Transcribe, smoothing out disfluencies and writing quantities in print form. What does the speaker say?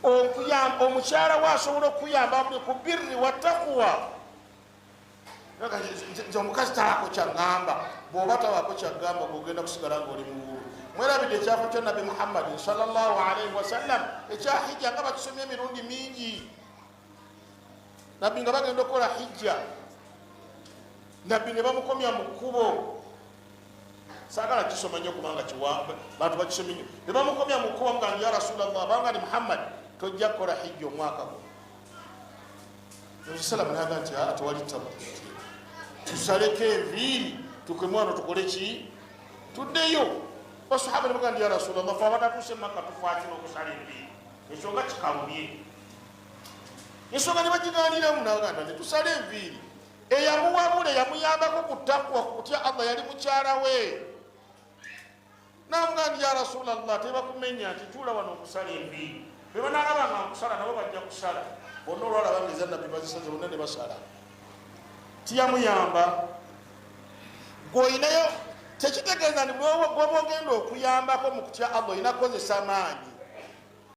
okuyamba omukyala we asobola okuyamba muli ku birri wa taqwa. Nti omukazi talaako kyaŋŋamba, bw'oba tabaako kyaŋŋamba bw'ogenda kusigala ng'oli muwulu. Mwerabidde ekyafa kya Nabi Muhammadin sallallahu alaihi wasallam ekya hijja nga bakisomye emirundi mingi. Nabbi nga bagenda okukola hijja, nabbi ne bamukomya mu kkubo. Saagala kisoma nnyo kubanga bantu bakisomye nnyo. Ne bamukomya mu kkubo nga ya Rasulallah, banga ni Muhammad tojja kukola hijja omwaka guno. Nabi sallam n'agamba nti tewali tabu, tusaleko enviiri tukeme wano tukole ki, tuddeyo. Basahaba ne bagamba ya Rasulallah, fe abatatuuse Makka tufaakira okusala enviiri, ensonga kikalubye. Ensonga ne bagiganiramu n'agamba nti tusale enviiri. Eyamuwabula yamuyambako ku takwa, ku kutya Allah, yali mukyala we. N'amugamba nti ya Rasulallah, tebakumenya nti tuula wano okusala enviiri. Be banaalabanga nkusala nabo bajja kusala. Bonna olwalaba ngeza nabbi bazisaze bonna ne basala. Tiyamuyamba. Gw'olinayo tekitegeeza nti gw'oba ogenda okuyambako mu kutya Allah olina kukozesa amaanyi.